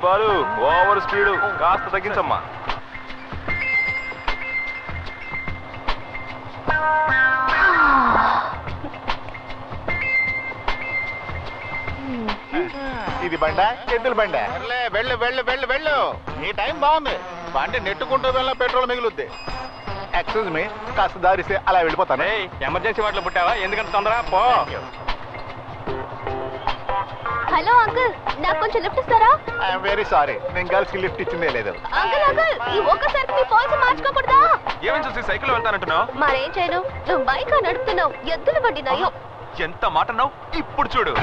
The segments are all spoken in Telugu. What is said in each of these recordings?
బాలు ఓవర్ స్పీడ్ కాస్త తగ్గించమ్మా. ఇది బండ ఎద్దుల బండ. వెళ్ళు వెళ్ళు వెళ్ళు వెళ్ళు, ఈ టైం బాగుంది. బండి నెట్టుకుంటూ వెళ్ళిన పెట్రోల్ మిగులుద్ది. ఎక్స్క్యూజ్ మీ, కాస్త దారిస్తే అలా వెళ్ళిపోతాను. ఎమర్జెన్సీ వాటిలో పుట్టావా? ఎందుకంత తొందర? పో. హలో అంకుల్, నాకు కొంచెం లిఫ్ట్ ఇస్తారా? ఐఎమ్ వెరీ సారీ, నేను గర్ల్స్ కి లిఫ్ట్ ఇచ్చిందే లేదు. అంకుల్ అంకుల్, ఈ ఒక్కసారి మీ పాలసీ మార్చుకోకూడదా? ఏమని చూసి సైకిల్ వెళ్తానంటున్నావు? మరేం చేయను, నువ్వు బైక్ నడుపుతున్నావు, ఎద్దులు బండి నయ్యో. ఎంత మాట అన్నావు? ఇప్పుడు చూడు.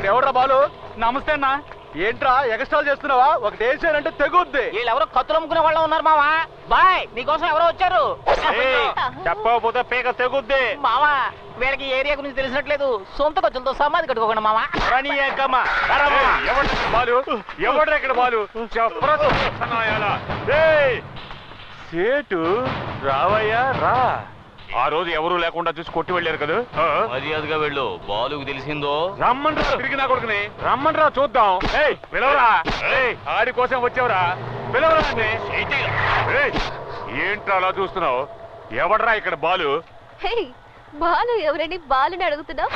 ఎవడ్రా బాలు? నమస్తే అన్న. ఏంట్రా ఎగస్ట్రాల్ చేస్తున్నావా? ఒకటి వేసానంటే తెగుద్ది. వీళ్ళెవరో కత్తులు అమ్ముకునే వాళ్ళు ఉన్నారు మావా. బాయ్, నీకోసం ఎవరో వచ్చారు. చెప్పకపోతే పీక తెగుద్ది. మావా, వీళ్ళకి ఏరియా గురించి తెలిసినట్లేదు. సొంత ఖర్చులతో సమాధి కట్టుకోకుండా మావా. బాలు ఎవడ్రా ఇక్కడ? బాలు సేటు రావయ్యా రా. ఆ రోజు ఎవరు లేకుండా చూసి కొట్టి వెళ్ళారు కదా. మర్యాదగా వెళ్ళు. బాలుకు తెలిసిందో రమ్మండ్రా, తిరిగి నా కొడుకుని రమ్మండ్రా చూద్దాం. పిలవరా, ఆడి కోసం వచ్చావురా, పిలవరా. ఏంట్రా అలా చూస్తున్నావు? ఎవడ్రా ఇక్కడ బాలు? బాలు ఎవరని బాలుని అడుగుతున్నావు?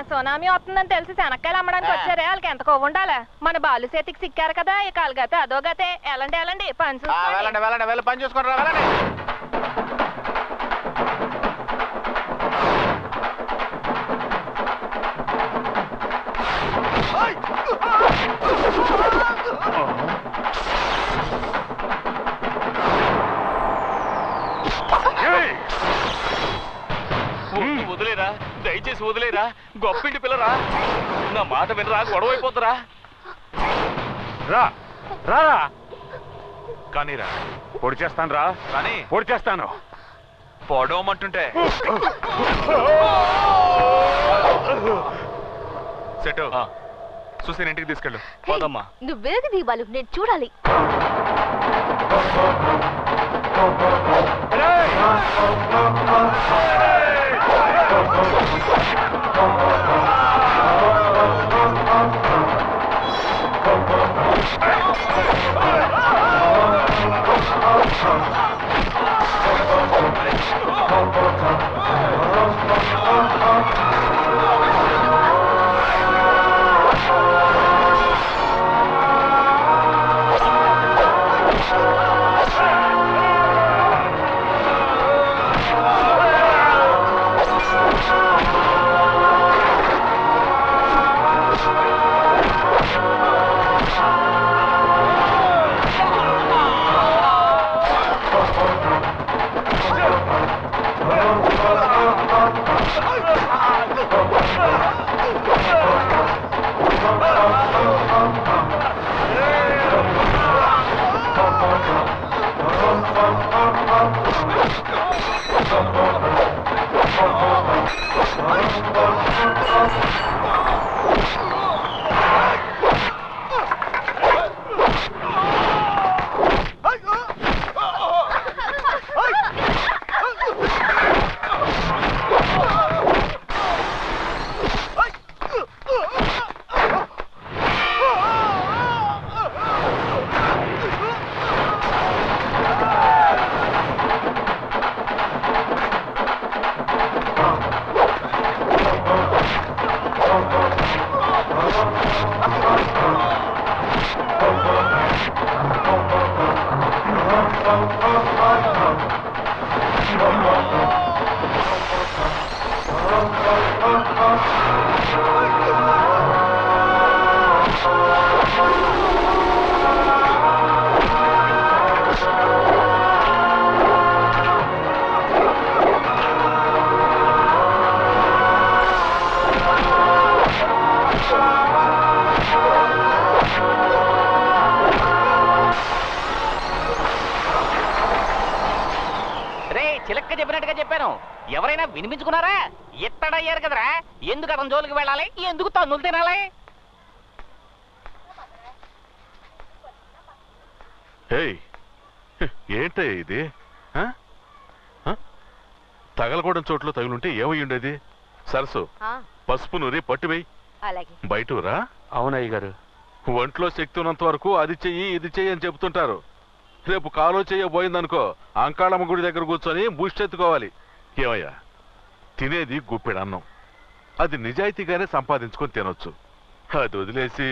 సునామీ వస్తుందని తెలిసి శనక్కాయలు అమ్మడానికి వచ్చారే, వాళ్ళకి ఎంత కొవ్వు ఉండాలా? మన బాలు చేతికి సిక్కారు కదా, ఇక వాళ్ళగతే అదో గతే. ఎలాంటి వెళ్ళండి, పని వెళ్ళండి వెళ్ళండి, వెళ్ళి పని చూసుకుంటారా, వెళ్ళండి. వదిలేరా, దయచేసి వదిలేరా. గొప్పింటి పిల్లరా, నా మాట వినరా, గొడవ అయిపోతురా. రా రా కానీ రా, పొడి చేస్తాను రా, కానీ పొడి చేస్తాను. పొడవమంటుంటే సెటు చూసి ఇంటికి తీసుకెళ్ళు. పోదమ్మా. నువ్వేది దీపాలు నేను చూడాలి. Oh చిలక్క చెప్పినట్టుగా చెప్పాను. ఎవరైనా వినిపించుకున్నారా? ఎత్తడయ్యారు కదరా, ఎందుకు అతని జోలికి వెళ్ళాలి, ఎందుకు తన్నులు తినాలి? ఏంటయ్యా ఇది? తగలకూడని చోట్ల తగులుంటే ఏమై ఉండేది? సరసు పసుపు నూరి పట్టువేయి. బయటరా. అవునయ్య గారు. ఒంట్లో శక్తి ఉన్నంత వరకు అది చెయ్యి ఇది చెయ్యి అని చెప్తుంటారు. రేపు కాలో చెయ్యబోయిందనుకో అంకాళమ్మ గుడి దగ్గర కూర్చొని బూష్టెత్తుకోవాలి. ఏమయ్యా, తినేది గుప్పెడు అన్నం, అది నిజాయితీగానే సంపాదించుకొని తినొచ్చు. అది వదిలేసి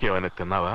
ఏమైనా తిన్నావా?